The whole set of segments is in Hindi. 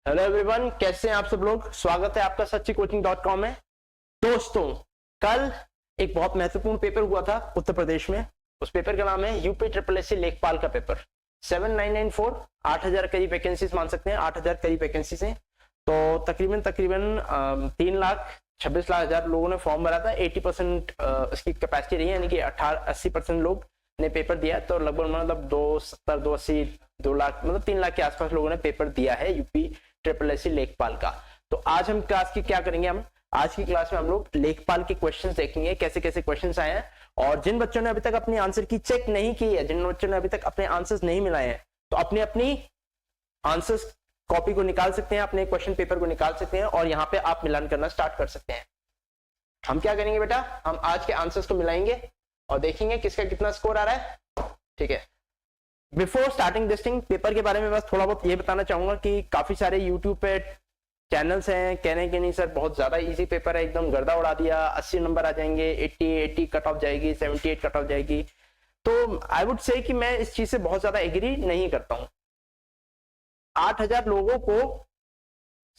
हेलो एवरीवन, कैसे हैं आप सब लोग। स्वागत है आपका सच्चीकोचिंग.com में। दोस्तों, कल एक बहुत महत्वपूर्ण पेपर हुआ था उत्तर प्रदेश में। उस पेपर का नाम है यूपी ट्रिपल एससी लेखपाल का पेपर 7994। 8000 करीब वैकेंसीज मान सकते हैं, 8000 करीब वैकेंसीज हैं। तो तकरीबन 3,26,00,000 लोगों ने फॉर्म भरा था। 80% उसकी कैपेसिटी रही है, यानी कि 80% लोग ने पेपर दिया। तो लगभग मतलब 270, 280, 2 लाख मतलब 3 लाख के आसपास लोगों ने पेपर दिया है यूपी ट्रिपल एससी लेखपाल का। तो आज हम क्लास की क्या करेंगे, हम आज की क्लास में हम लोग लेखपाल के क्वेश्चंस देखेंगे, कैसे कैसे क्वेश्चंस आए हैं। और जिन बच्चों ने अभी तक अपनी आंसर की चेक नहीं की है, जिन बच्चों ने अभी तक अपने आंसर्स नहीं मिलाए हैं, तो अपनी अपनी आंसर्स कॉपी को निकाल सकते हैं, अपने क्वेश्चन पेपर को निकाल सकते हैं और यहाँ पे आप मिलान करना स्टार्ट कर सकते हैं। हम क्या करेंगे बेटा, हम आज के आंसर्स को मिलाएंगे और देखेंगे किसका कितना स्कोर आ रहा है। ठीक है, before starting this thing, paper के बारे में बस थोड़ा बहुत ये बताना चाहूंगा कि काफी सारे यूट्यूब पे चैनल्स हैं, कह रहे हैं कि नहीं सर बहुत ज्यादा इजी पेपर है, एकदम गर्दा उड़ा दिया, 80 नंबर आ जाएंगे, 80 कट ऑफ जाएगी, 78 कट ऑफ जाएगी। तो आई वुड से कि मैं इस चीज से बहुत ज्यादा एग्री नहीं करता हूं। 8000 लोगों को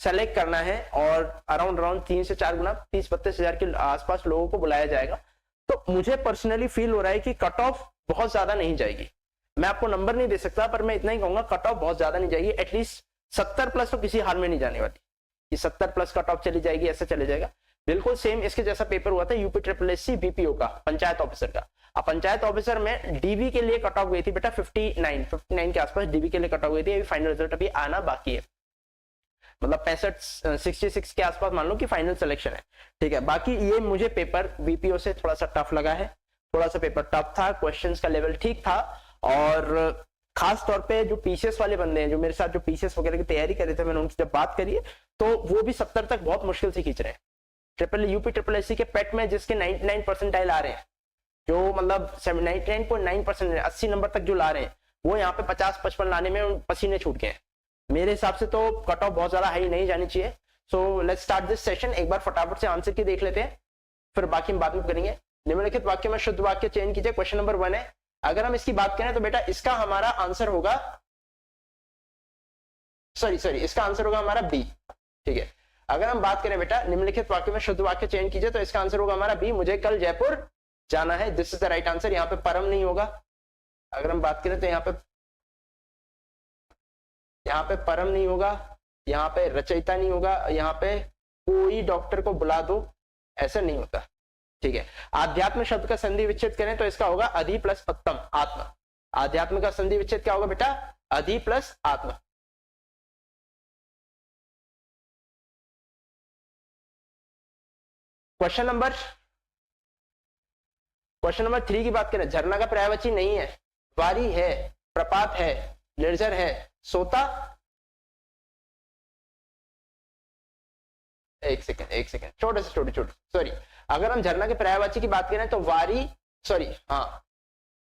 सेलेक्ट करना है और अराउंड 3 से 4 गुना 30-32 हजार के आसपास लोगों को बुलाया जाएगा। तो मुझे पर्सनली फील हो रहा है कि कट ऑफ बहुत ज्यादा नहीं जाएगी। मैं आपको नंबर नहीं दे सकता, पर मैं इतना ही कहूंगा कट ऑफ बहुत ज्यादा नहीं जाएगी। एटलीस्ट 70 प्लस तो किसी हाल में नहीं जाने वाली कि 70 प्लस कट ऑफ चली जाएगी, ऐसा चले जाएगा। बिल्कुल सेम इसके जैसा पेपर हुआ था यूपी ट्रिपल एससी बीपीओ का, पंचायत ऑफिसर का। अब पंचायत ऑफिसर में डीबी के लिए कट ऑफ गई थी बेटा 59 के आसपास डीबी के लिए कट ऑफ गई थी। अभी फाइनल रिजल्ट अभी आना बाकी है, मतलब 66 के आसपास मान लो कि फाइनल सिलेक्शन है। ठीक है, बाकी ये मुझे पेपर बीपीओ से थोड़ा सा टफ लगा है, थोड़ा सा पेपर टफ था, क्वेश्चंस का लेवल ठीक था। और खास तौर पे जो पीसीएस वाले बंदे हैं, जो मेरे साथ जो पीसीएस वगैरह की तैयारी कर रहे थे, मैंने उनसे जब बात करी है तो वो भी 70 तक बहुत मुश्किल से खींच रहे हैं। यूपी ट्रिपल एससी के पेट में जिसके 99 परसेंटाइल आ रहे हैं, जो मतलब 99.9%, 80 नंबर तक जो ला रहे हैं, वो यहाँ पे 50-55 लाने में पसीने छूट गए हैं। मेरे हिसाब से तो कट ऑफ बहुत ज्यादा हाई नहीं जानी चाहिए। So let's start this session. एक बार फटाफट से आंसर की देख लेते हैं, फिर बाकी हम बाद में करेंगे। निम्नलिखित वाक्य में शुद्ध वाक्य चयन कीजिए। क्वेश्चन नंबर 1 है, अगर हम इसकी बात करें तो बेटा इसका हमारा आंसर होगा, सॉरी इसका आंसर होगा हमारा बी। ठीक है, अगर हम बात करें बेटा निम्नलिखित वाक्य में शुद्ध वाक्य चयन कीजिए, तो इसका आंसर होगा हमारा बी, मुझे कल जयपुर जाना है। This is the right answer. यहाँ पे परम नहीं होगा। अगर हम बात करें तो यहाँ पे परम नहीं होगा, यहाँ पे रचयिता नहीं होगा, यहाँ पे कोई डॉक्टर को बुला दो, ऐसा नहीं होता। ठीक है, आध्यात्म शब्द का संधि विच्छेद करें तो इसका होगा अधि प्लस उत्तम आत्मा। आध्यात्म का संधि विच्छेद क्या होगा बेटा, अधि प्लस आत्मा। क्वेश्चन नंबर 3 की बात करें, झरना का पर्यायवाची नहीं है, वारी है, प्रपात है, निर्जर है, सोता। एक सेकंड छोटे सॉरी, अगर हम झरना के पर्यायवाची की बात करें तो वारी,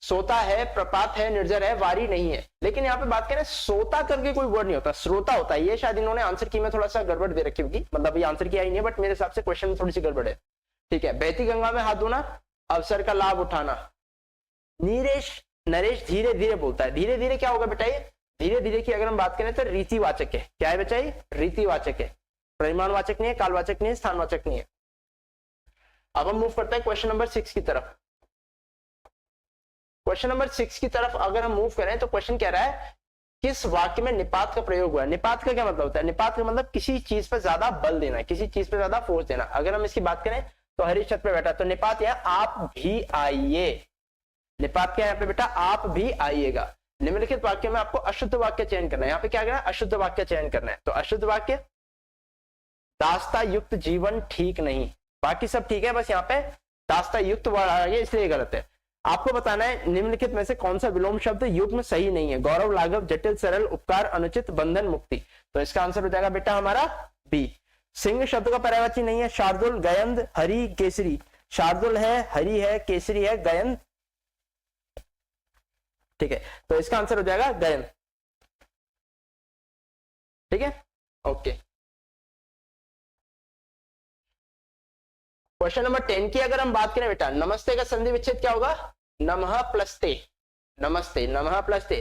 सोता है, प्रपात है, निर्जर है, वारी नहीं है। लेकिन यहाँ पे बात करें सोता करके कोई वर्ड नहीं होता, श्रोता होता है। ये शायद इन्होंने आंसर की में थोड़ा सा गड़बड़ दे रखी होगी, मतलब ये आंसर किया ही नहीं है, बट मेरे हिसाब से क्वेश्चन में थोड़ी सी गड़बड़ है। ठीक है, बहती गंगा में हाथ धोना, अवसर का लाभ उठाना। नरेश धीरे धीरे बोलता है। धीरे धीरे क्या होगा बेटा, ये धीरे धीरे की अगर हम बात करें तो रीतिवाचक है। क्या है बेटा, ये रीतिवाचक है, परिमाणवाचक नहीं है, कालवाचक नहीं है, स्थानवाचक नहीं है। अब हम मूव करते हैं क्वेश्चन नंबर 6 की तरफ। क्वेश्चन नंबर 6 की तरफ अगर हम मूव करें तो क्वेश्चन कह रहा है किस वाक्य में निपात का प्रयोग हुआ है। निपात का क्या मतलब होता है, निपात का मतलब किसी चीज पर ज्यादा बल देना, किसी चीज पर ज्यादा फोर्स देना। अगर हम इसकी बात करें तो हरी छत पे बैठा, तो निपात है आप भी आइए। निपात क्या है यहाँ पे बेटा, आप भी आइएगा। निम्नलिखित वाक्य में आपको अशुद्ध वाक्य चयन करना है। यहाँ पे क्या करना है, अशुद्ध वाक्य चयन करना है। तो अशुद्ध वाक्य, दास्ता युक्त जीवन ठीक नहीं, बाकी सब ठीक है, बस यहाँ पे दास्ता युक्त वर्ड आ गया इसलिए गलत है। आपको बताना है निम्नलिखित में से कौन सा विलोम शब्द युग्म में सही नहीं है। गौरव, लाघव, जटिल, सरल, उपकार, अनुचित, बंधन, मुक्ति। तो इसका आंसर हो जाएगा बेटा हमारा बी। सिंह शब्द का पर्यायवाची नहीं है। शार्दुल, गयंद, हरि, केसरी। शार्दुल है, हरि है, केसरी है, गयंद। ठीक है, तो इसका आंसर हो जाएगा गयंद। ठीक है, ओके। क्वेश्चन नंबर 10 की अगर हम बात करें बेटा, नमस्ते का संधि विच्छेद क्या होगा, नमः प्लस ते। नमस्ते, नमः प्लस ते।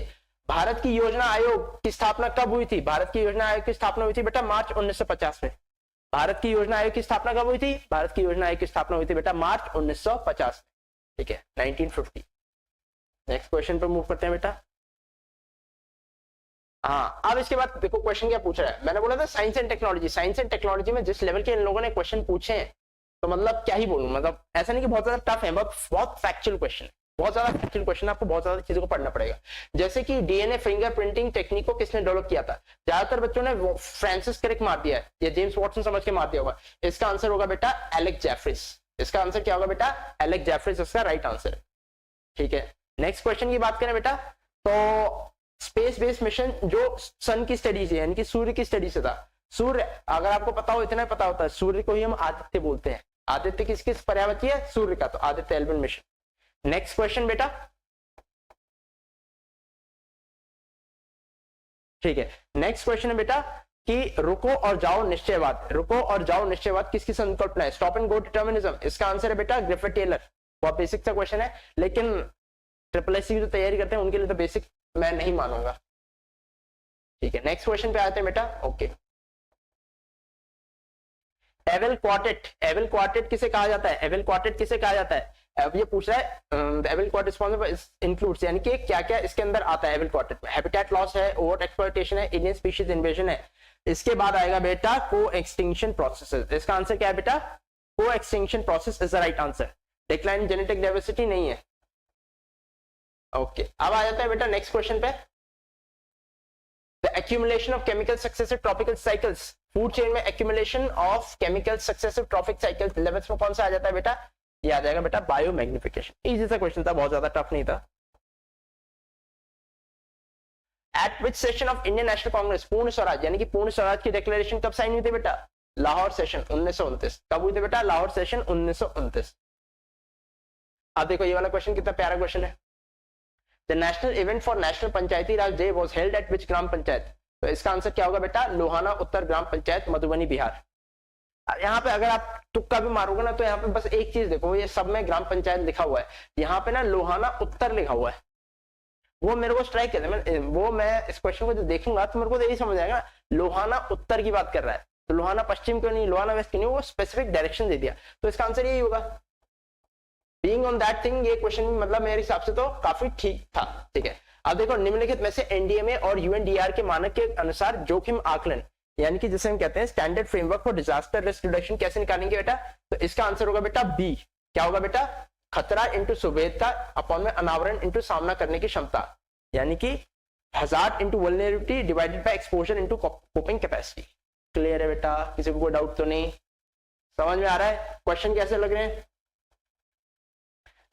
भारत की योजना आयोग की स्थापना कब हुई थी? भारत की योजना आयोग की स्थापना हुई थी बेटा मार्च 1950 में। भारत की योजना आयोग की स्थापना कब हुई थी? भारत की योजना आयोग की स्थापना हुई थी बेटा मार्च 1950। ठीक है, 1950। नेक्स्ट क्वेश्चन पर मूव करते हैं बेटा। हाँ, अब इसके बाद देखो क्वेश्चन क्या पूछ रहा है। मैंने बोला था science and technology, science and technology में जिस लेवल के इन लोगों ने क्वेश्चन पूछे हैं, तो मतलब क्या ही बोलूं, मतलब ऐसा नहीं कि बहुत ज्यादा टफ है, बहुत फैक्चुअल क्वेश्चन है, बहुत ज्यादा फैक्चुअल क्वेश्चन, आपको बहुत ज्यादा चीजों को पढ़ना पड़ेगा। जैसे कि डीएनए फिंगरप्रिंटिंग टेक्निक को किसने डेवलप किया था? ज्यादातर बच्चों ने फ्रांसिस क्रिक मार दिया है या जेम्स वॉटसन समझ के मार दिया होगा। इसका आंसर होगा बेटा एलेक्स जेफरीज। इसका आंसर क्या होगा बेटा? एलेक्स जेफरीज इसका राइट आंसर है। ठीक है, नेक्स्ट क्वेश्चन की बात करें बेटा, तो स्पेस बेस्ड मिशन जो सन की स्टडी से यानी कि सूर्य की स्टडी से था। सूर्य, अगर आपको पता हो, इतना पता होता है, सूर्य को ही हम आदित्य बोलते हैं। आदित्य किसकी पर्यायवाची है? सूर्य का, तो Aditya L1 mission. Next question बेटा, ठीक है, नेक्स्ट क्वेश्चन है बेटा कि रुको और जाओ निश्चयवाद, रुको और जाओ निश्चयवाद किसकी संकल्पना है? Stop and go determinism. इसका आंसर है बेटा ग्रिफिथ टेलर। बहुत बेसिक सा क्वेश्चन है, लेकिन ट्रिपल एससी की जो तैयारी करते हैं उनके लिए तो बेसिक मैं नहीं मानूंगा। ठीक है, नेक्स्ट क्वेश्चन पे आते हैं बेटा। Okay, avail quartet, avail quartet किसे कहा जाता है? एवेल क्वार्टेट किसे कहा जाता है? अब ये पूछ रहा है एवेल क्वार्टेट इंक्लूड्स, यानी कि क्या क्या इसके अंदर आता है एवेल क्वार्टेट में? हैबिटेट लॉस है, ओवर एक्सप्लॉयटेशन है, एलियन स्पीशीज इन्वेजन है। इसके बाद आएगा बेटा को एक्सटिंक्शन प्रोसेसेस। इसका आंसर क्या है बेटा? को extinction process is the right answer. Decline genetic diversity नहीं है। ओके, अब आ जाता है बेटा नेक्स्ट क्वेश्चन पे। The accumulation of chemical successive tropical cycles, food chain में accumulation of chemical successive trophic cycles levels में कौन सा आ जाता है बेटा? ये आ जाएगा बेटा बायोमैग्निफिकेशन। इजी सा क्वेश्चन था, बहुत ज्यादा टफ नहीं था। Eight which session of Indian national Congress पूर्ण स्वराज यानी कि पूर्ण स्वराज की डिक्लेरेशन कब साइन हुई थी बेटा? लाहौर सेशन 1929। कब हुई थी बेटा? लाहौर सेशन 1929। अब देखो ये वाला क्वेश्चन कितना प्यारा क्वेश्चन है। The national event for national Panchayati Raj day was held at which gram panchayat? तो इसका आंसर क्या होगा बेटा? लोहाना उत्तर ग्राम पंचायत, मधुबनी, बिहार। यहाँ पे अगर आप तुक्का भी मारोगे ना, तो यहाँ पे बस एक चीज देखो, ये सब में ग्राम पंचायत लिखा हुआ है, यहाँ पे ना लोहाना उत्तर लिखा हुआ है। वो मेरे को स्ट्राइक कर मैं इस क्वेश्चन को जो देखूंगा तो मेरे को तो यही समझ आएगा लोहाना उत्तर की बात कर रहा है, तो लोहाना पश्चिम क्यों नहीं, लोहाना वेस्ट क्यों नहीं, वो स्पेसिफिक डायरेक्शन दे दिया, तो इसका आंसर यही होगा। बीइंग ऑन दैट थिंग, ये क्वेश्चन मतलब मेरे हिसाब से तो काफी ठीक था। ठीक है, अब देखो निम्नलिखित में से एनडीएमए और यूएनडीआर के मानक के अनुसार जोखिम आकलन यानी कि जिसे हम कहते हैं standard framework for disaster risk reduction कैसे निकालेंगे बेटा? तो इसका आंसर होगा बेटा बी। क्या होगा बेटा? खतरा इंटू सुवेदता अपॉन में अनावरण इंटू सामना करने की क्षमता, यानी कि hazard into vulnerability divided by exposure into coping capacity. Clear है बेटा? किसी को कोई डाउट तो नहीं? समझ में आ रहा है? क्वेश्चन कैसे लग रहे हैं?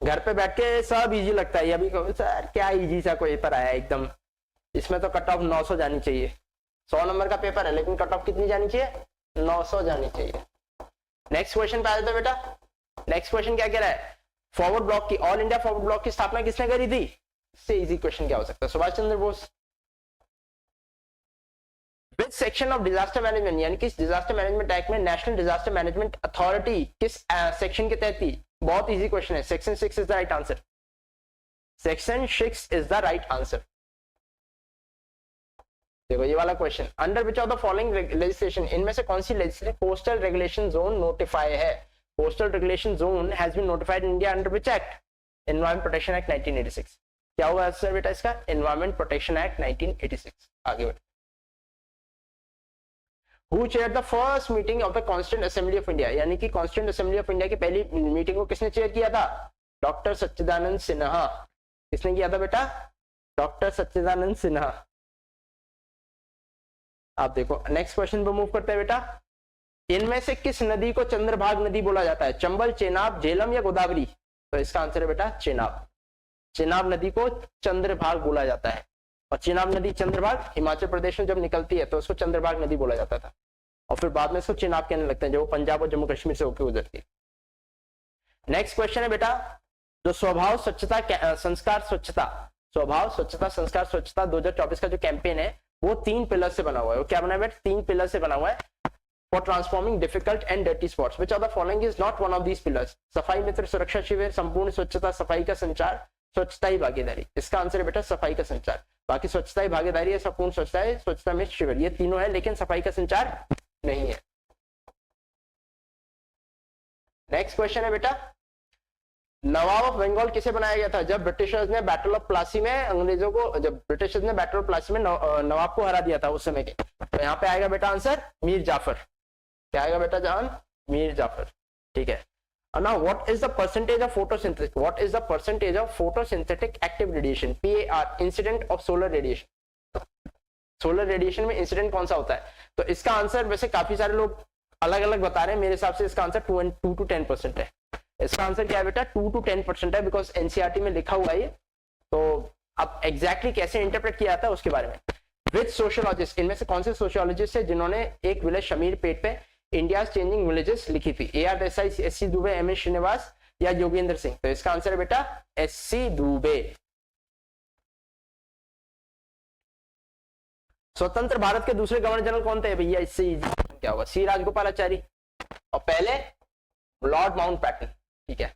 घर पे बैठ के सब इजी लगता है, अभी सर क्या इजी सा कोई पेपर आया एकदम, इसमें तो कट ऑफ 900 जानी चाहिए। 100 नंबर का पेपर है लेकिन कट ऑफ कितनी जानी चाहिए? 900 जानी चाहिए। नेक्स्ट क्वेश्चन पे आ जाता है बेटा। नेक्स्ट क्वेश्चन क्या कह रहा है? फॉरवर्ड ब्लॉक की, ऑल इंडिया फॉरवर्ड ब्लॉक की स्थापना किसने करी थी? इससे इजी क्वेश्चन क्या हो सकता है? Subhash Chandra Bose. Which section of disaster management यानी कि डिजास्टर मैनेजमेंट एक्ट में नेशनल डिजास्टर मैनेजमेंट अथॉरिटी किस सेक्शन के तहत थी? बहुत इजी क्वेश्चन है, section 6 is the right answer. Section 6 is the right answer. देखो ये वाला question, under which of the following legislation, इनमें से कौन सी legislation coastal regulation zone notify है? Coastal regulation zone has been notified in India under which act? Environment protection act 1986। क्या होगा आंसर बेटा इसका? Environment protection act 1986। आगे बढ़े। Who chaired the first meeting of the Constituent Assembly of India? यानी कि Constituent Assembly of India की पहली मीटिंग को किसने चेयर किया था? डॉक्टर सच्चिदानंद सिन्हा। किसने किया था बेटा? डॉक्टर सच्चिदानंद सिन्हा। आप देखो नेक्स्ट क्वेश्चन पर मूव करते हैं बेटा। इनमें से किस नदी को चंद्रभाग नदी बोला जाता है? चंबल, चेनाब, झेलम या गोदावरी? तो इसका आंसर है बेटा चेनाब। चेनाब नदी को चंद्रभाग बोला जाता है, और चेनाब नदी चंद्रभाग हिमाचल प्रदेश में जब निकलती है तो उसको चंद्रभाग नदी बोला जाता था, और फिर बाद में इसको चेनाब कहने लगते हैं जब वो पंजाब और जम्मू कश्मीर से होकर गुजरती है। नेक्स्ट क्वेश्चन है बेटा, जो स्वभाव स्वच्छता संस्कार स्वच्छता, स्वभाव स्वच्छता संस्कार स्वच्छता 2024 का जो कैंपेन है वो 3 पिलर से बना हुआ है। वो क्या बना है बेटा? 3 पिलर से बना हुआ है। For transforming difficult and dirty spots, which of the following is not one of these pillars? सफाई मित्र सुरक्षा शिविर, संपूर्ण स्वच्छता सफाई का संचार, स्वच्छता ही भागीदारी, इसका आंसर है बेटा सफाई का संचार। बाकी स्वच्छता ही भागीदारी है, संपूर्ण स्वच्छता है, स्वच्छता में शिविर, ये तीनों है, लेकिन सफाई का संचार नहीं है। नेक्स्ट क्वेश्चन है बेटा, नवाब ऑफ बंगाल किसे बनाया गया था जब ब्रिटिशर्स ने बैटल ऑफ प्लासी में अंग्रेजों को, जब ब्रिटिशर्स ने बैटल ऑफ प्लासी में नवाब को हरा दिया था उस समय के, तो यहाँ पे आएगा बेटा आंसर मीर जाफर। क्या आएगा बेटा जान? मीर जाफर। ठीक है। Now what is the percentage of photosynthesis? What is the percentage of photosynthetic active radiation? PAR, incident of solar radiation. Solar radiation में इंसिडेंट कौन सा होता है? तो इसका आंसर वैसे काफी सारे लोग अलग अलग बता रहे हैं, मेरे हिसाब से इसका आंसर 2 to 10% है। इसका आंसर क्या है बेटा? 2 to 10% है, बिकॉज एनसीईआरटी में लिखा हुआ है ये। तो अब एग्जैक्टली कैसे इंटरप्रेट किया जाता है उसके बारे में। विच सोशियोलॉजिस्ट, इनमें से कौन से सोशियोलॉजिस्ट है जिन्होंने एक विलेज शमीर पेट पे इंडिया चेंजिंग विलेजेस लिखी थी? AR Desai, SC Dubey, MS Srinivas या योगेंद्र सिंह? तो इसका आंसर है बेटा SC दुबे। स्वतंत्र भारत के दूसरे गवर्नर जनरल कौन थे भैया? इससे क्या होगा? C राजगोपालाचारी, और पहले लॉर्ड माउंटबैटन। ठीक है।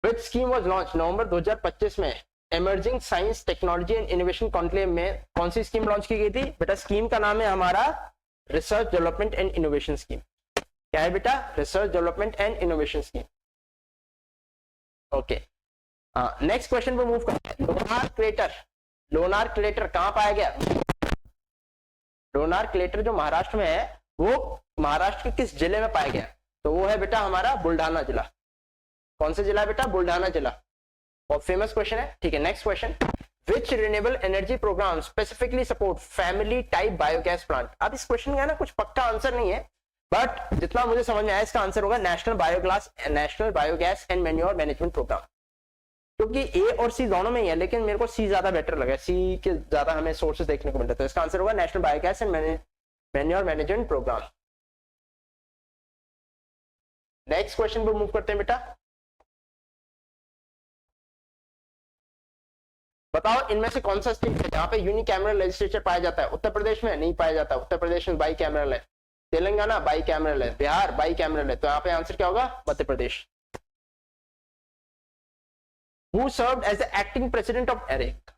विच स्कीम वाज लॉन्च नवंबर 2025 में emerging science technology and innovation conclave में? कौन सी स्कीम लॉन्च की गई थी बेटा? स्कीम का नाम है हमारा research development and innovation scheme. क्या है बेटा? Research development and innovation scheme. Okay, next question पे मूव करते हैं। लोनार क्रेटर, लोनार क्रेटर कहां पाया गया? लोनार क्रेटर जो महाराष्ट्र में है, वो महाराष्ट्र के किस जिले में पाया गया? तो वो है बेटा हमारा बुल्ढाना जिला। कौन सा जिला बेटा? बुल्ढाना जिला। बहुत फेमस क्वेश्चन है। ठीक है, next question, Which renewable energy program specifically support family type biogas plant? अब इस क्वेश्चन का ना कुछ पक्का आंसर नहीं है, बट जितना मुझे समझ में आया इसका आंसर होगा national biogas and manure management programme, क्योंकि A और C दोनों में ही है, लेकिन मेरे को C ज्यादा बेटर लगा, C के ज्यादा हमें सोर्सेज देखने को मिलता है। तो इसका आंसर होगा national biogas and manure management programme. Next question पे मूव करते हैं बेटा। बताओ इनमें से कौन सा स्टेट है जहां पे यूनिकैमरल लेजिस्लेचर पाया जाता है? उत्तर प्रदेश में नहीं पाया जाता, उत्तर प्रदेश में बाई कैमरल है। तेलंगाना बाई कैमरल है, बिहार बाई कैमरल है। तो यहाँ पे आंसर क्या होगा? Madhya Pradesh. Who served as the acting president of ERIC?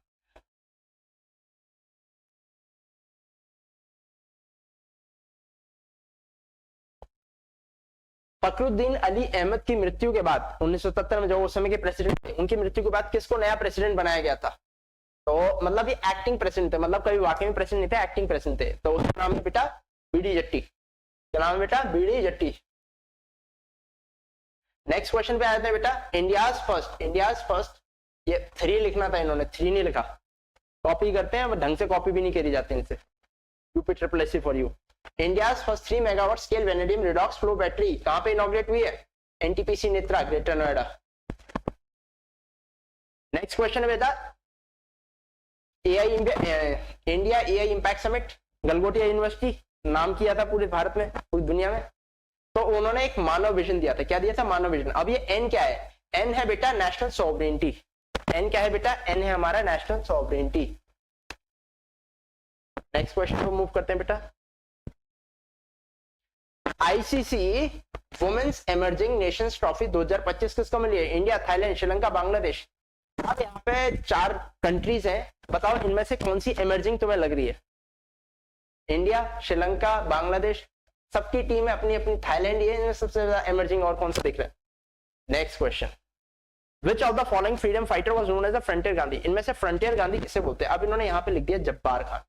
Fakhruddin Ali Ahmad की मृत्यु के बाद 1977 में जो उस समय के प्रेसिडेंट थे, उनकी मृत्यु के बाद किसको नया प्रेसिडेंट बनाया गया था? तो मतलब ये एक्टिंग प्रेसिडेंट थे, मतलब कभी वाकई में प्रेसिडेंट नहीं थे, एक्टिंग प्रेसिडेंट थे। तो उसका नाम है बेटा बीडी जट्टी। क्या नाम है बेटा? बीडी जट्टी। नेक्स्ट क्वेश्चन पे आते हैं बेटा। इंडियाज फर्स्ट, ये 3 लिखना था, इन्होंने 3 नहीं लिखा। कॉपी करते हैं, ढंग से कॉपी भी नहीं करी जाती इनसे। UP for you. India's first 3 megawatt scale vanadium redox flow battery कहां पे इनॉग्रेट हुई है? NTPC Netra, greater Noida. Next question है बेटा, India AI impact summit Galgotia university नाम किया था पूरे भारत में, पूरी दुनिया में। तो उन्होंने एक मानव विजन दिया था। क्या दिया था? मानव विजन। अब ये N क्या है? N है बेटा नेशनल सॉवरेनिटी। N क्या है बेटा? N है हमारा नेशनल सॉवरेनिटी। नेक्स्ट क्वेश्चन को मूव करते हैं बेटा। ICC women's emerging nations trophy 2025 किसको मिली है? India, Thailand, Sri Lanka, Bangladesh. अब यहाँ पे 4 कंट्रीज हैं, बताओ इनमें से कौन सी इमर्जिंग तुम्हें लग रही है? इंडिया, श्रीलंका, बांग्लादेश, सबकी टीम है अपनी अपनी। थाईलैंड ये इनमें सबसे ज्यादा इमर्जिंग और कौन सा दिख रहा है? Next question, which of the following freedom fighter was known as the frontier Gandhi? इनमें से फ्रंटियर गांधी किसे बोलते हैं? अब इन्होंने यहाँ पे लिख दिया जब्बार खान।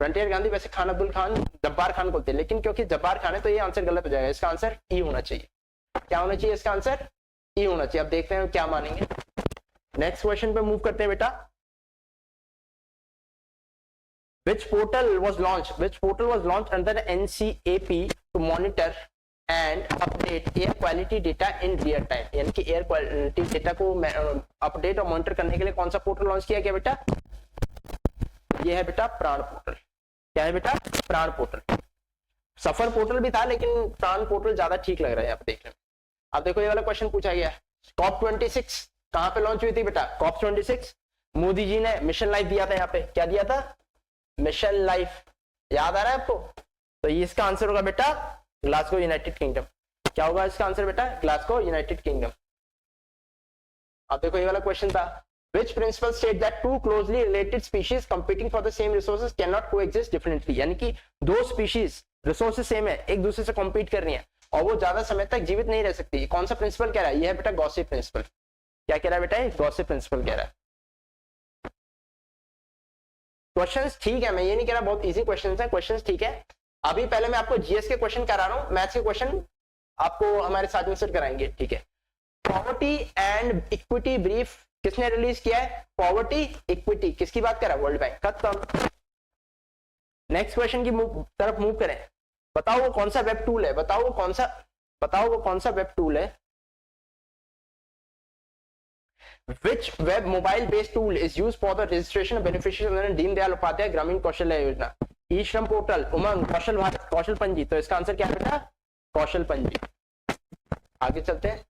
फ्रंटियर गांधी वैसे खान अब्दुल खान, जब्बार खान बोलते हैं, लेकिन क्योंकि जब्बार खान है तो ये आंसर गलत हो जाएगा। इसका आंसर ई होना चाहिए। क्या होना चाहिए? इसका आंसर ई होना चाहिए। अब देखते हैं क्या मानेंगे। नेक्स्ट क्वेश्चन पे मूव करते हैं बेटा। Which portal was launched under the NCAP to monitor and update air quality data in real time? यानी कि एयर क्वालिटी डेटा को अपडेट और मॉनिटर करने के लिए कौन सा पोर्टल लॉन्च किया गया बेटा? ये है बेटा प्राण पोर्टल। क्या है बेटा? प्राण पोर्टल। सफर पोर्टल भी था, लेकिन प्राण पोर्टल ज्यादा ठीक लग रहा है यहाँ पे देखने में। अब देखो ये वाला क्वेश्चन पूछा गया, COP26 कहां पे लॉन्च हुई थी बेटा? COP26 मोदी जी ने मिशन लाइफ दिया था। यहाँ पे क्या दिया था? Mission life. याद आ रहा है आपको? तो ये इसका आंसर होगा बेटा ग्लासगो, यूनाइटेड किंगडम। क्या होगा इसका आंसर बेटा? Glasgow, United kingdom. अब देखो ये वाला क्वेश्चन था, Which principle state that two closely related species competing for the same resources cannot coexist differently? यानी कि दो species resources सेम है, एक दूसरे से compete कर रही हैं और वो ज्यादा समय तक जीवित नहीं रह सकती. कौन सा प्रिंसिपल कह रहा है? ये है बेटा गॉसिप प्रिंसिपल. क्या कह रहा है बेटा? गॉसिप प्रिंसिपल कह रहा है. क्वेश्चंस ठीक है, मैं ये नहीं कह रहा बहुत इजी क्वेश्चंस हैं, क्वेश्चंस ठीक है. अभी पहले मैं आपको जीएस के क्वेश्चन करा रहा हूं, मैथ्स के क्वेश्चन आपको हमारे साथ इंसर्ट कराएंगे. ठीक है. पॉवर्टी एंड इक्विटी ब्रीफ किसने रिलीज किया है? Poverty equity. किसकी बात कर रहा है? World bank. खत्म. नेक्स्ट क्वेश्चन की तरफ मूव करें. बताओ वो कौन सा वेब टूल है? बताओ वो कौन सा वेब टूल है? Which web mobile based tool is used for the registration of beneficiaries under Deen Dayal Upadhyay ग्रामीण कौशल्य योजना? ई श्रम पोर्टल, उमंग, कौशल भारत, कौशल पंजी. तो इसका आंसर क्या है बेटा? कौशल पंजी. आगे चलते हैं.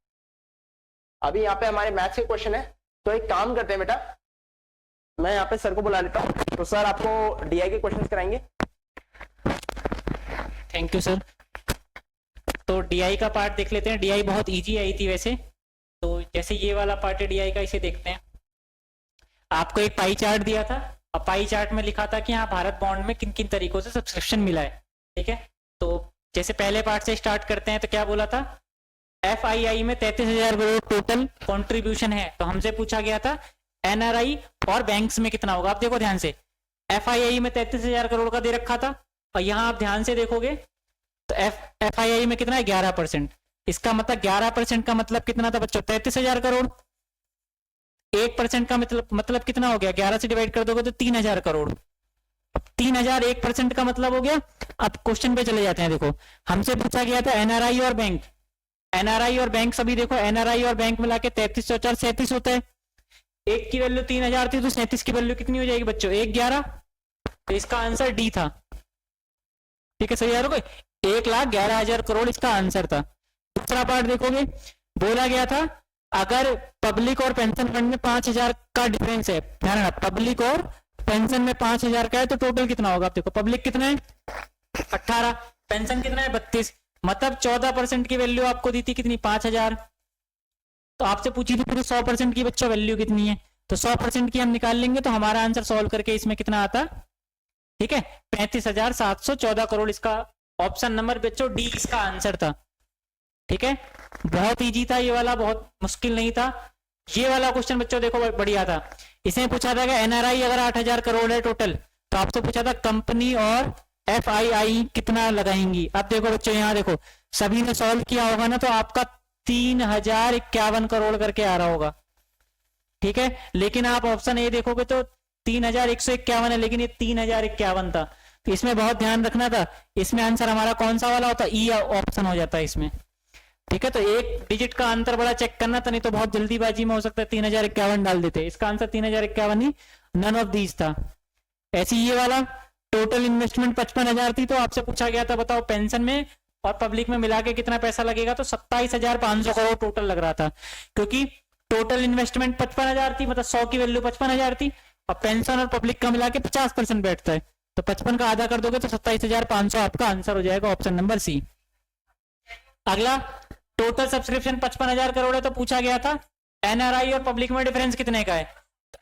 अभी यहाँ पे हमारे मैथ्स के क्वेश्चन है, तो एक काम करते हैं बेटा, मैं यहाँ पे सर को बुला लेता हूँ, तो सर आपको डीआई के क्वेश्चंस कराएंगे. Thank you sir. तो डीआई का पार्ट देख लेते हैं. डीआई बहुत इजी आई थी वैसे. तो जैसे ये वाला पार्ट है डीआई का, इसे देखते हैं. आपको एक पाई चार्ट दिया था और पाई चार्ट में लिखा था कि यहाँ भारत बॉन्ड में किन किन तरीकों से सब्सक्रिप्शन मिला है. ठीक है. तो जैसे पहले पार्ट से स्टार्ट करते हैं, तो क्या बोला था? एफआईआई में 33,000 करोड़ टोटल कंट्रीब्यूशन है. तो हमसे पूछा गया था एनआरआई और बैंक्स में कितना होगा. आप देखो ध्यान से, एफआईआई में 33,000 करोड़ का दे रखा था और यहाँ आप ध्यान से देखोगे तो एफआईआई में कितना है? 11%. इसका मतलब 11% का मतलब कितना था बच्चों? 33,000 करोड़. 1% का मतलब कितना हो गया? 11 से डिवाइड कर दोगे तो 3,000 करोड़. 3,000 1% का मतलब हो गया. अब क्वेश्चन पे चले जाते हैं. देखो हमसे पूछा गया था एनआरआई और बैंक. एनआरआई और बैंक सभी देखो, एनआरआई और बैंक मिला के 33 और 4 37 होता है. एक की वैल्यू 3,000 थी, तो 37 की वैल्यू कितनी हो जाएगी बच्चों? 1,11. तो इसका आंसर डी था. ठीक है, सही यार. 1,11,000 करोड़ इसका आंसर था. दूसरा पार्ट देखोगे, बोला गया था अगर पब्लिक और पेंशन फंड में 5,000 का डिफरेंस है, ध्यान रखना, पब्लिक और पेंशन में 5,000 का है, तो टोटल कितना होगा? आप देखो, पब्लिक कितना है? 18, पेंशन कितना है? 32. मतलब 14% की वैल्यू आपको दी थी कितनी? 5,000. तो आपसे पूछी थी पूरी 100% की बच्चों वैल्यू कितनी है, तो 100% की हम निकाल लेंगे, तो हमारा आंसर सॉल्व करके इसमें कितना आता? ठीक है, 35,714 करोड़ इसका ऑप्शन नंबर बच्चों डी इसका आंसर था. ठीक है, बहुत इजी था ये वाला, बहुत मुश्किल नहीं था. ये वाला क्वेश्चन बच्चों देखो बढ़िया था. इसमें पूछा था कि एनआरआई अगर 8,000 करोड़ है टोटल, तो आपसे पूछा था कंपनी और एफआईआई कितना लगाएंगी. अब देखो बच्चों, यहाँ देखो सभी ने सॉल्व किया होगा ना, तो आपका 3,051 करोड़ करके आ रहा होगा. ठीक है, लेकिन आप ऑप्शन ए देखोगे तो 3,151 है, लेकिन ये 3,051 था. तो इसमें बहुत ध्यान रखना था, इसमें आंसर हमारा कौन सा वाला होता? ई ऑप्शन हो जाता है इसमें. ठीक है, तो एक डिजिट का अंतर बड़ा चेक करना था, नहीं तो बहुत जल्दीबाजी में हो सकता है 3,051 डाल देते. इसका आंसर 3,051 ही, नन ऑफ दीज था. ऐसे ये वाला टोटल इन्वेस्टमेंट 55,000 थी, तो आपसे पूछा गया था बताओ पेंशन में और पब्लिक में मिला के कितना पैसा लगेगा, तो 27,500 करोड़ टोटल लग रहा था. क्योंकि टोटल इन्वेस्टमेंट 55,000 थी, मतलब 100 की वैल्यू 55,000 थी, और पेंशन और पब्लिक का मिला के 50% बैठता है, तो 55 का आधा कर दोगे तो 27,500 आपका आंसर हो जाएगा, ऑप्शन नंबर सी. अगला, टोटल सब्सक्रिप्शन 55,000 करोड़ है, तो पूछा गया था एनआरआई और पब्लिक में डिफरेंस कितने का है.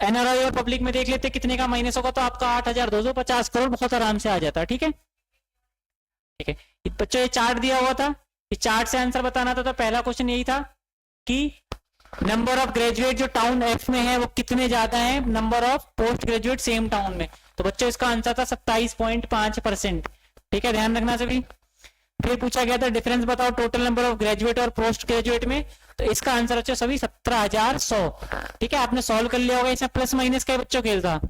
एनआरआई और पब्लिक में देख लेते कितने का माइनस होगा, तो आपका 8,250 करोड़ बहुत आराम से आ जाता है. ठीक है, ठीक है. बच्चों ये चार्ट दिया हुआ था, इस चार्ट से आंसर बताना था. तो पहला क्वेश्चन यही था कि नंबर ऑफ ग्रेजुएट जो टाउन एफ में है वो कितने ज्यादा है number of post graduate same town में. तो बच्चों इसका आंसर था 27.5%. ठीक है, ध्यान रखना सभी. फिर पूछा गया था डिफरेंस बताओ टोटल नंबर ऑफ ग्रेजुएट और पोस्ट ग्रेजुएट में, तो इसका आंसर बच्चों सभी 17,100. ठीक है, आपने सॉल्व कर लिया होगा. इसमें प्लस माइनस का बच्चों खेल था.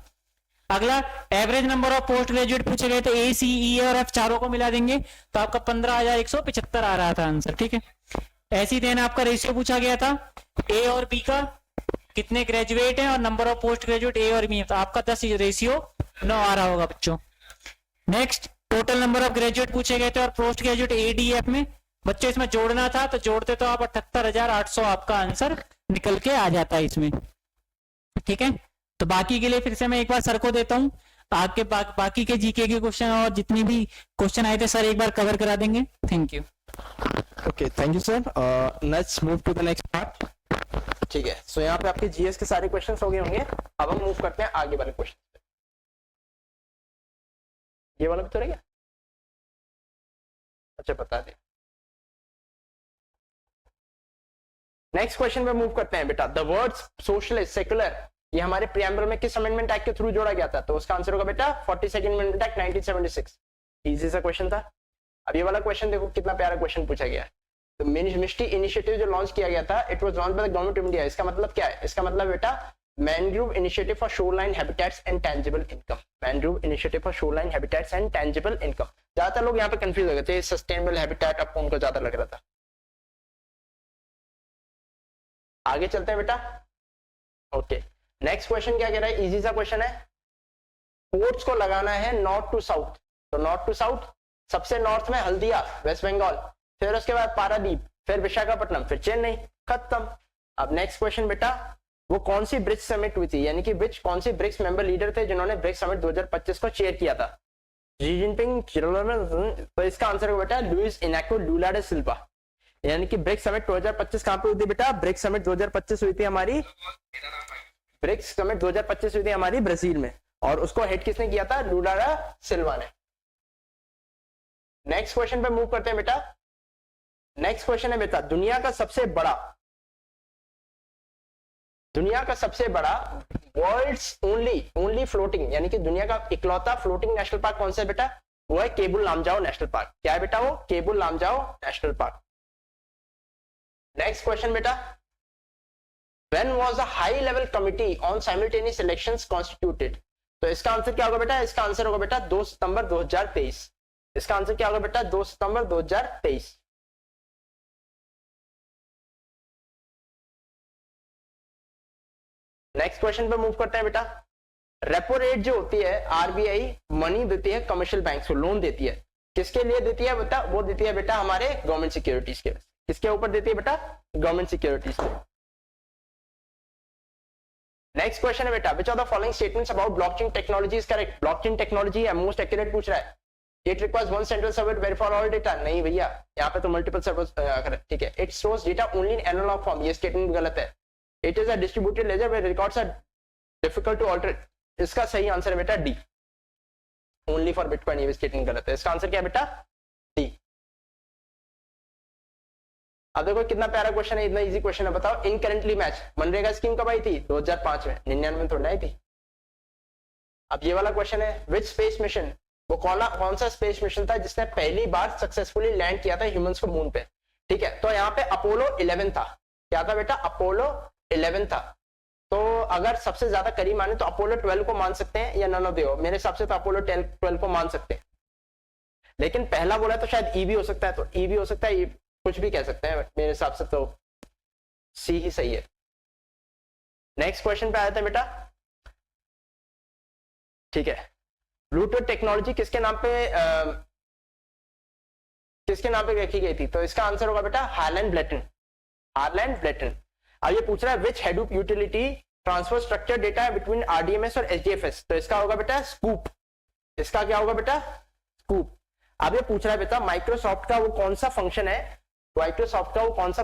अगला, average number of post graduate पूछे गए थे, ए, सी, ई और एफ चारों को मिला देंगे तो आपका 15,175 आ रहा था आंसर. ठीक है, ऐसी देन आपका रेशियो पूछा गया था ए और बी का, कितने ग्रेजुएट हैं और नंबर ऑफ पोस्ट ग्रेजुएट ए और बी है, तो आपका 10 रेशियो 9 आ रहा होगा बच्चों. Next, total number of graduate पूछे गए थे और पोस्ट ग्रेजुएट ए, डी, एफ में बच्चों इसमें जोड़ना था, तो जोड़ते तो आप 78,800 आपका आंसर निकल के आ जाता है इसमें. ठीक है, तो बाकी के लिए फिर से मैं एक बार सर को देता हूँ, आपके बाकी के जीके के क्वेश्चन और जितनी भी क्वेश्चन आए थे सर एक बार कवर करा देंगे. Thank you. Okay, thank you, sir. Let's move to the next part. ठीक है, सो यहाँ पे आपके जीएस के सारे क्वेश्चन हो गए होंगे। अब हम मूव करते हैं आगे वाले क्वेश्चन पे। ये वाला भी तो रह गया, अच्छा बता दे। नेक्स्ट क्वेश्चन पे मूव करते हैं बेटा। द वर्ड्स सोशलिस्ट सेकुलर ये हमारे प्रियम्बल में किस अमेंडमेंट एक्ट के थ्रू जोड़ा गया था? तो उसका आंसर होगा बेटा 42nd अमेंडमेंट एक्ट 1976। इजी सा क्वेश्चन था। अब ये वाला क्वेश्चन देखो कितना प्यारा क्वेश्चन पूछा गया है। तो मिस्टी इनिशिएटिव जो लॉन्च किया गया था, it was launch by the government of India. इसका मतलब क्या है? इसका मतलब बेटा mangrove initiative for shoreline habitats and tangible income. Mangrove initiative for shoreline habitats and tangible income. ज्यादातर लोग यहाँ पे कंफ्यूज हो गए थे, सस्टेनेबल हैबिटेट आपको उनको ज्यादा लग रहा था। आगे चलते हैं बेटा। ओके, नेक्स्ट क्वेश्चन क्या कह रहा है? इजी सा क्वेश्चन है। पोर्ट्स को लगाना है नॉर्थ टू साउथ। तो नॉर्थ टू साउथ, सबसे नॉर्थ में हल्दिया वेस्ट बंगाल, फिर उसके बाद पारादीप, फिर विशाखापट्टनम, फिर चेन्नई, खत्म। अब नेक्स्ट क्वेश्चन बेटा, वो कौन सी ब्रिक्स समिट हुई थी, यानी कि कौन सी ब्रिक्स मेंबर लीडर थे जिन्होंने ब्रिक्स समिट 2025 को चेयर किया था? Xi Jinping. तो इसका आंसर होगा बेटा लुइस इनाको लुला डे सिल्वा। यानी कि ब्रिक्स समिट 2025 कहां पे हुई थी बेटा? ब्रिक्स समिट 2025 हुई थी हमारी, ब्रिक्स समिट 2025 हुई थी हमारी ब्राजील में, और उसको हेड किसने किया था? लुला डे सिल्वा ने। नेक्स्ट क्वेश्चन पे मूव करते हैं बेटा। नेक्स्ट क्वेश्चन है बेटा, दुनिया का सबसे बड़ा वर्ल्ड्स ओनली फ्लोटिंग, यानी कि दुनिया का इकलौता फ्लोटिंग नेशनल पार्क कौन सा है बेटा? वो है केबुल लामजाओ नेशनल पार्क। क्या है बेटा? वो Keibul Lamjao national park. Next question बेटा, when was the high level committee on simultaneous elections constituted? तो इसका आंसर क्या होगा बेटा? इसका आंसर होगा बेटा 2 सितंबर 2023। इसका आंसर क्या होगा बेटा? 2 सितंबर 2023। नेक्स्ट क्वेश्चन पे मूव करते हैं बेटा। रेपो रेट जो होती है, आरबीआई मनी देती है कमर्शियल बैंक को, लोन देती है। किसके लिए देती है बेटा? वो देती है बेटा हमारे गवर्नमेंट सिक्योरिटीज के। किसके ऊपर देती है बेटा? गवर्नमेंट सिक्योरिटीज के। नेक्स्ट क्वेश्चन है बेटा, which of the following statements about blockchain technology is correct? Blockchain technology है, मोस्ट एक्यूरेट पूछ रहा है। It requires one central server to verify all data. नहीं भैया, यहाँ पे तो मल्टीपल सर्वर। ठीक है, it stores data only in analog form. ये स्टेटमेंट गलत है। It is a distributed ledger where records are difficult to alter. इसका सही आंसर है बेटा डी, ओनली फॉर बिटकॉइन। ये स्टेटमेंट गलत है। इसका आंसर क्या है बेटा? डी। अब देखो कितना प्यारा क्वेश्चन है, इतना इजी क्वेश्चन है। बताओ, इनकरेंटली मैच मनरेगा स्कीम कब आई थी? 2005 में, 99 में थोड़ी आई थी। अब ये वाला क्वेश्चन है, विच स्पेस मिशन, वो कौन सा स्पेस मिशन था जिसने पहली बार सक्सेसफुली लैंड किया था ह्यूमंस को मून पे? ठीक है, तो यहाँ पे अपोलो 11 था। क्या था बेटा? अपोलो 11 था। तो अगर सबसे ज्यादा करीब माने तो अपोलो 12 को मान सकते हैं, या नन ऑफ द अबव। मेरे हिसाब से तो अपोलो 12 को मान सकते हैं, लेकिन पहला बोला तो शायद ई भी हो सकता है, तो ई भी हो सकता है, कुछ भी कह सकते हैं। मेरे हिसाब से तो सी ही सही है। नेक्स्ट क्वेश्चन पे आया था बेटा। ठीक है, ब्लूटूथ टेक्नोलॉजी किसके नाम पे रखी गई थी? तो इसका आंसर होगा बेटा हार्लैंड ब्लेटन। हार्लैंड ब्लेटन। अब ये पूछ रहा है which Hadoop utility transfer structure data between RDBMS और एचडीएफएस? तो इसका होगा बेटा स्कूप। इसका क्या होगा बेटा? स्कूप। अब ये पूछ रहा है बेटा माइक्रोसॉफ्ट का वो कौन सा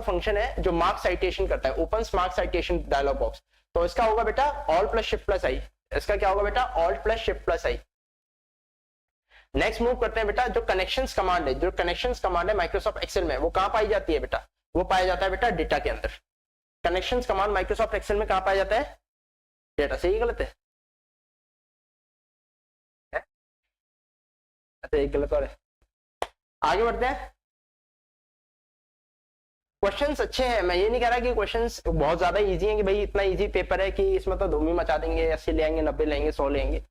फंक्शन है, जो मार्क साइटेशन करता है, open mark citation dialog box. तो इसका होगा बेटा alt plus shift plus I. इसका क्या होगा बेटा? Alt plus shift plus I. Next move करते हैं बेटा, जो कनेक्शंस कमांड है माइक्रोसॉफ्ट एक्सेल में, वो कहां पाई जाती है बेटा? वो पाया जाता है बेटा डेटा के अंदर। कनेक्शंस कमांड माइक्रोसॉफ्ट एक्सेल में कहां पाया जाता है? डेटा। सही गलत है? अच्छा, एक गलत और है। आगे बढ़ते हैं। क्वेश्चंस अच्छे हैं, मैं ये नहीं कह रहा कि क्वेश्चंस बहुत ज्यादा इजी हैं कि भाई इतना इजी पेपर है कि इसमें तो धूम ही मचा देंगे, 80 ले आएंगे, 90 लेंगे, 100 लेंगे।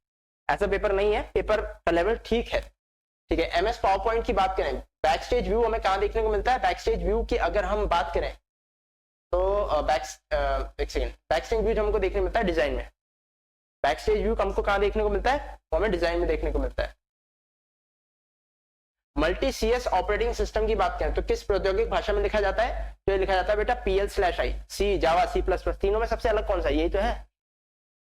ऐसा पेपर नहीं है। पेपर का लेवल ठीक है। ठीक है, एमएस पावर पॉइंट की बात करें, बैक स्टेज व्यू हमें कहां देखने को मिलता है? बैक स्टेज व्यू की अगर हम बात करें तो बैक स्टेज व्यू हमको देखने मिलता है डिजाइन में। बैक स्टेज व्यू हमको कहां देखने को मिलता है? वो हमें डिजाइन में देखने को मिलता है। मल्टी सीएस ऑपरेटिंग सिस्टम की बात करें तो किस प्रौद्योगिक भाषा में लिखा जाता है? तो ये लिखा जाता है बेटा PL/I। सी, जावा, C++, तीनों में सबसे अलग कौन सा? यही तो है।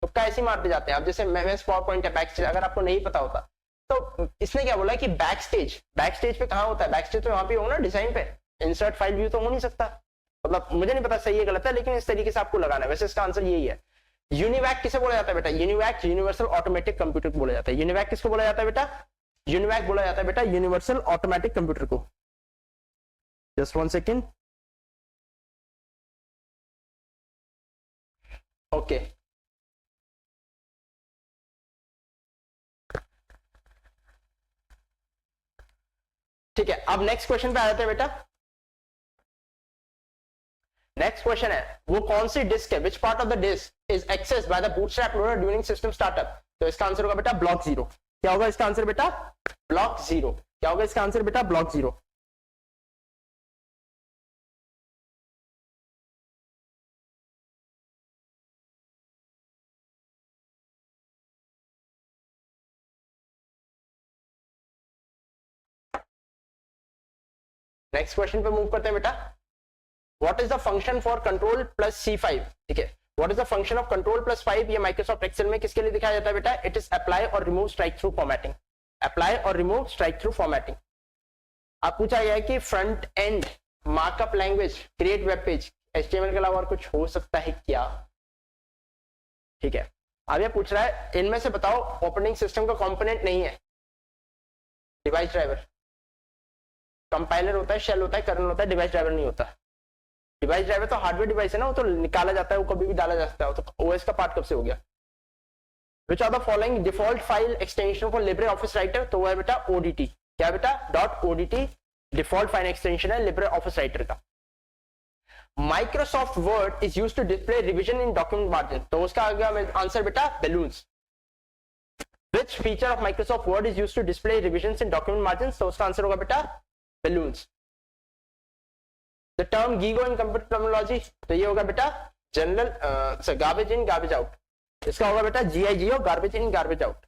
तो कैसे मारते जाते हैं? अब जैसे एमएस पावर पॉइंट है, बैक स्टेज अगर आपको नहीं पता होता तो इसने क्या बोला कि बैक स्टेज पे कहां होता है? बैक स्टेज तो वहां पे होगा ना, डिजाइन पे। इंसर्ट फाइल व्यू तो हो नहीं सकता। मतलब मुझे नहीं पता सही है गलत है, लेकिन इस तरीके से आपको लगाना है। वैसे इसका आंसर यही है। यूनिवैक किसे बोला जाता है बेटा? यूनिवैक यूनिवर्सल ऑटोमेटिक कंप्यूटर को बोला जाता है। यूनिवैक किसको बोला जाता है बेटा? यूनिवैक बोला जाता है बेटा यूनिवर्सल ऑटोमेटिक कंप्यूटर को। Just 1 second. ओके, ठीक है। अब नेक्स्ट क्वेश्चन पे आ जाते हैं बेटा। नेक्स्ट क्वेश्चन है वो कौन सी डिस्क है, which part of the disk is access by the bootstrap loader during system startup? तो इसका आंसर होगा बेटा ब्लॉक 0। क्या होगा इसका आंसर बेटा? ब्लॉक 0। क्या होगा इसका आंसर बेटा? ब्लॉक 0। नेक्स्ट क्वेश्चन पे मूव करते हैं बेटा। What is the function for control plus C5? ठीक है, what is the function of control plus 5? ये माइक्रोसॉफ्ट एक्सेल में किसके लिए दिखाया जाता है बेटा? इट इज अप्लाई और remove strike through formatting. Apply और रिमूव स्ट्राइक थ्रू फॉर्मेटिंग। अब पूछा गया है कि front end markup language create web page HTML के अलावा और कुछ हो सकता है क्या? ठीक है, अब ये पूछ रहा है इनमें से बताओ ऑपरेटिंग सिस्टम का कंपोनेंट नहीं है डिवाइस ड्राइवर। कंपाइलर होता है, शेल होता है, कर्नल होता है, डिवाइस ड्राइवर नहीं होता। डिवाइस ड्राइवर तो हार्डवेयर डिवाइस है ना, वो तो निकाला जाता है, वो कभी भी डाला जा सकता है, वो तो OS का पार्ट कब से हो गया? Which are the following default file extension for LibreOffice Writer? तो वो है बेटा ODT। क्या बेटा? .odt डिफॉल्ट फाइल एक्सटेंशन है लिब्रे ऑफिस राइटर का। Microsoft Word is used to display revision in document margin. तो उसका आंसर बेटा balloons. Which feature of Microsoft Word is used to display revisions in document margins? तो उसका आंसर होगा बेटा balloons. The term GIGO in computer terminology, तो ये होगा बेटा general garbage in garbage out. इसका होगा बेटा GIGO, garbage in garbage out.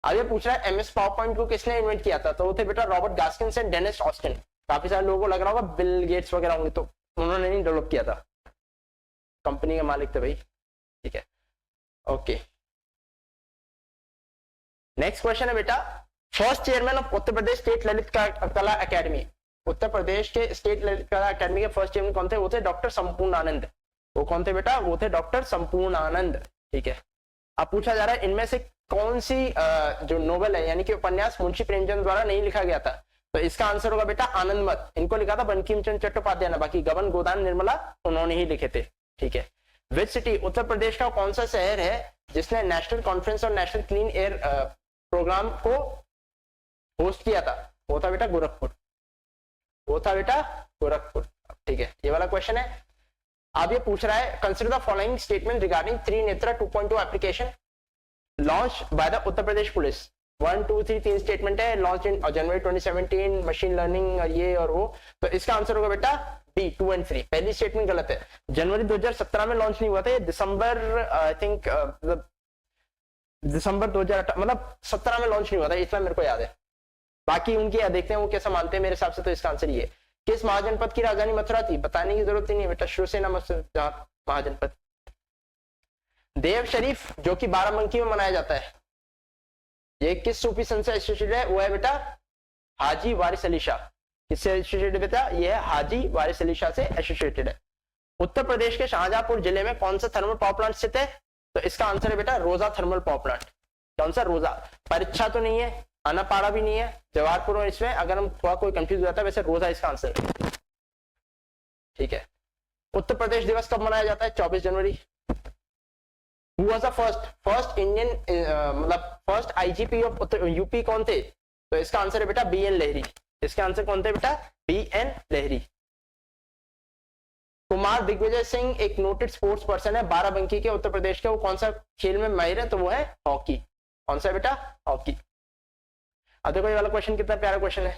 आगे पूछ रहा है MS पावरपॉइंट को किसने इन्वेंट किया था? तो वो थे बेटा रॉबर्ट गास्किन्स एंड डेनिस ऑस्टिन। काफी सारे लोगों को लग रहा होगा बिल गेट्स वगैरह होंगे, तो उन्होंने नहीं डेवलप किया था, कंपनी के मालिक थे भाई। ठीक है, ओके। नेक्स्ट क्वेश्चन है बेटा first chairman of Uttar Pradesh state Lalit कला अकेडमी। उत्तर प्रदेश के स्टेट ललित कला अकेडमी के फर्स्ट चेयरमैन कौन थे? वो थे डॉक्टर संपूर्ण आनंद। वो कौन थे बेटा? वो थे डॉक्टर संपूर्ण आनंद। ठीक है, अब पूछा जा रहा है इनमें से कौन सी जो नोवेल है यानी कि उपन्यास मुंशी प्रेमचंद द्वारा नहीं लिखा गया था? तो इसका आंसर होगा बेटा आनंदमत। इनको लिखा था बंकिम चंद्र चट्टोपाध्याय ने, बाकी गबन गोदान निर्मला उन्होंने ही लिखे थे। ठीक है, विच सिटी उत्तर प्रदेश का कौन सा शहर है जिसने नेशनल कॉन्फ्रेंस और नेशनल क्लीन एयर प्रोग्राम को होस्ट किया था? वो था बेटा गोरखपुर। वो था बेटा गोरखपुर। ठीक है, ये वाला क्वेश्चन है। अब ये पूछ रहा है consider the following statement regarding Trinetra 2.2 application launch by the Uttar Pradesh police. 1 2 3 तीन स्टेटमेंट है, launch in January 2017, machine learning और ये और वो। तो इसका आंसर होगा बेटा B 2 and 3। पहली स्टेटमेंट गलत है, जनवरी 2017 में लॉन्च नहीं हुआ था, ये दिसंबर आई थिंक दिसंबर 2018 मतलब 17 में लॉन्च नहीं हुआ था, इतना मेरे को याद है। बाकी उनकी देखते हैं वो कैसा मानते हैं। मेरे हिसाब से तो इसका आंसर ये है। किस महाजनपद की राजधानी मथुरा थी? बताने की जरूरत ही नहीं बेटा, शिवसेना महाजनपद। देव शरीफ जो कि बाराबंकी में मनाया जाता है, ये किस सूफी संत से एसोसिएटेड है? वो है बेटा हाजी वारिस अली शाह। किससे एसोसिएटेड बेटा? ये है हाजी वारिस अली शाह से एसोसिएटेड है। उत्तर प्रदेश के शाहजहांपुर जिले में कौन सा थर्मल पावर प्लांट स्थित है? तो इसका आंसर है बेटा रोजा थर्मल पावर प्लांट। कौन सा? रोजा। परीक्षा तो नहीं है, अनापाड़ा भी नहीं है, जवाहरपुर और इसमें अगर हम थोड़ा कोई कंफ्यूज हो जाता है, वैसे रोजा इसका आंसर है। ठीक है, उत्तर प्रदेश दिवस कब मनाया जाता है? 24 जनवरी। Who was the first Indian मतलब फर्स्ट IGP ऑफ यूपी कौन थे? तो इसका आंसर है बेटा BN लहरी। इसका आंसर कौन थे बेटा? BN लहरी। कुमार दिग्विजय सिंह एक नोटेड स्पोर्ट्स पर्सन है बाराबंकी के, उत्तर प्रदेश के। वो कौन सा खेल में माहिर है? तो वो है हॉकी। कौन सा है बेटा? हॉकी। अब देखो ये वाला क्वेश्चन कितना प्यारा क्वेश्चन है।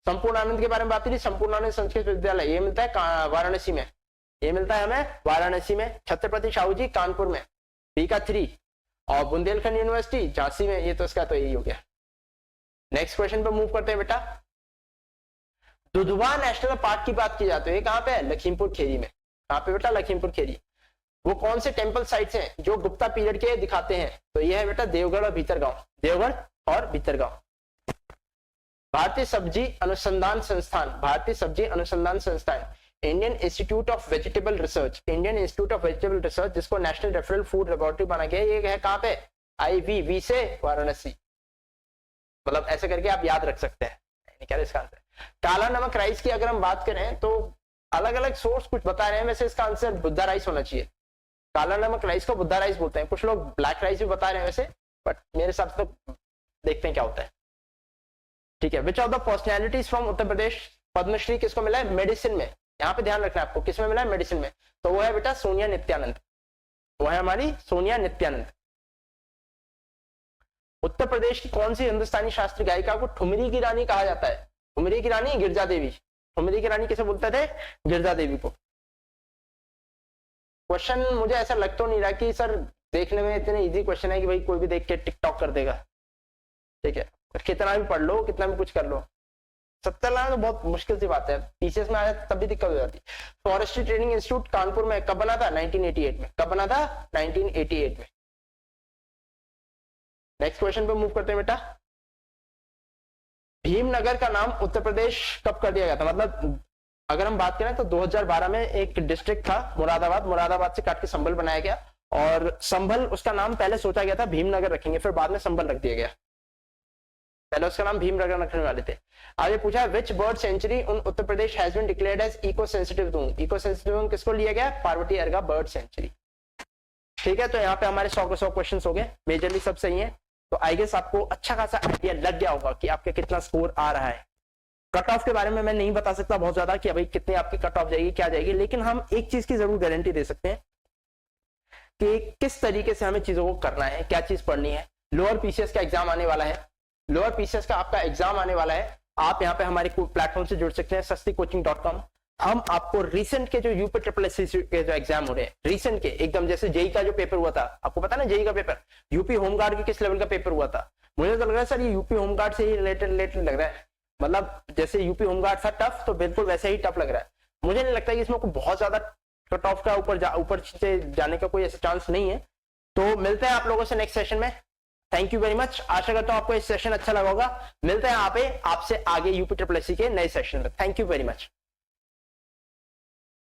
संपूर्ण आनंद के बारे में बात की थी। संपूर्ण आनंद संस्कृत विद्यालय ये मिलता है वाराणसी में, ये मिलता है हमें वाराणसी में। छत्रपति शाहू जी कानपुर में, B का 3। और बुंदेलखंड यूनिवर्सिटी झांसी में, ये तो इसका तो यही हो गया। नेक्स्ट क्वेश्चन पे मूव करते हैं बेटा। दुधवा नेशनल पार्क की बात की जाती है, ये कहां पे है? लखीमपुर खेरी में। कहां पे बेटा? लखीमपुर खेरी। वो कौन से टेंपल साइट्स हैं जो गुप्ता पीरियड के दिखाते हैं? तो ये है बेटा देवगढ़ और भीतरगांव। देवगढ़ और भीतरगांव। भारतीय सब्जी अनुसंधान संस्थान, भारतीय सब्जी अनुसंधान संस्थान Indian institute of vegetable research, Indian institute of vegetable research, जिसको नेशनल रेफरल फूड लेबोरेटरी बना गया, ये है कहाँ पे, IVV से वाराणसी। मतलब ऐसे करके आप याद रख सकते हैं। क्या इसका आंसर? काला नमक राइस की अगर हम बात करें तो अलग अलग सोर्स कुछ बता रहे हैं, वैसे इसका आंसर बुद्धा राइस होना चाहिए। काला नमक राइस को बुद्धा राइस बोलते हैं, कुछ लोग ब्लैक राइस भी बता रहे हैं वैसे, बट मेरे हिसाब से तो देखते हैं क्या होता है। ठीक है, which of the personalities from Uttar Pradesh Padma Shri किसको मिला है? मेडिसिन में। यहाँ पे ध्यान रखना है आपको, किसमें मिला है? मेडिसिन में। तो वो है बेटा सोनिया नित्यानंद, वो है हमारी सोनिया नित्यानंद। उत्तर प्रदेश की कौन सी हिंदुस्तानी शास्त्रीय गायिका को ठुमरी की रानी कहा जाता है? ठुमरी की रानी गिरजा देवी। ठुमरी की रानी किसे बोलते थे? गिरजा देवी को। क्वेश्चन मुझे ऐसा लग तो नहीं रहा कि सर देखने में इतने इजी क्वेश्चन है कि भाई कोई भी देख के टिकटॉक कर देगा। ठीक है, कितना भी पढ़ लो, कितना भी कुछ कर लो, 70 लाना तो बहुत मुश्किल सी बात है। पीसीएस में आया तब भी दिक्कत हो जाती। फॉरेस्ट्री ट्रेनिंग इंस्टीट्यूट कानपुर में कब बना था? 1988 में। कब बना था? 1988 में। नेक्स्ट क्वेश्चन पे मूव करते हैं बेटा। भीमनगर का नाम उत्तर प्रदेश कब कर दिया गया था? मतलब अगर हम बात करें तो 2012 में एक डिस्ट्रिक्ट था मुरादाबाद, मुरादाबाद से काट के संभल बनाया गया, और संभल उसका नाम पहले सोचा गया था भीमनगर रखेंगे, फिर बाद में संभल रख दिया गया। पहले उसका नाम भीमनगर रखने वाले थे। आगे पूछा है which bird sanctuary in Uttar Pradesh has been declared as eco sensitive zone. Eco sensitive zone किसको लिया गया? Parvati Arga bird sanctuary. ठीक है, तो यहाँ पे हमारे 100 के 100 क्वेश्चन हो गए, मेजरली सब सही है। तो आई गेस आपको अच्छा खासा आइडिया लग गया होगा कि आपके कितना स्कोर आ रहा है। कट ऑफ के बारे में मैं नहीं बता सकता बहुत ज्यादा कि भाई कितनी आपकी कट ऑफ जाएगी, क्या जाएगी, लेकिन हम एक चीज की जरूर गारंटी दे सकते हैं कि किस तरीके से हमें चीजों को करना है, क्या चीज पढ़नी है। लोअर पीसीएस का एग्जाम आने वाला है, लोअर पीसीएस का आपका एग्जाम आने वाला है। आप यहाँ पे हमारे प्लेटफॉर्म से जुड़ सकते हैं sasticoaching.com। हम आपको रिसेंट के जो यूपी ट्रिपल एस के जो एग्जाम हो रहे हैं, रिसेंट के एकदम, जैसे जेई का जो पेपर हुआ था, आपको पता ना जेई का पेपर, यूपी होमगार्ड के किस लेवल का पेपर हुआ था। मुझे तो लग रहा है सर ये यूपी होमगार्ड से ही रिलेटेड लग रहा है। मतलब जैसे यूपी होमगार्ड था टफ, तो बिल्कुल वैसे ही टफ लग रहा है। मुझे नहीं लगता कि इसमें कोई बहुत ज्यादा कट ऑफ का ऊपर से जाने का कोई ऐसा चांस नहीं है। तो मिलते हैं आप लोगों से नेक्स्ट सेशन में। Thank you very much. आशा करता हूं आपको इस सेशन अच्छा लगा होगा। मिलते हैं आपसे आगे यूपी ट्रिपल एस के नए सेशन में। Thank you very much.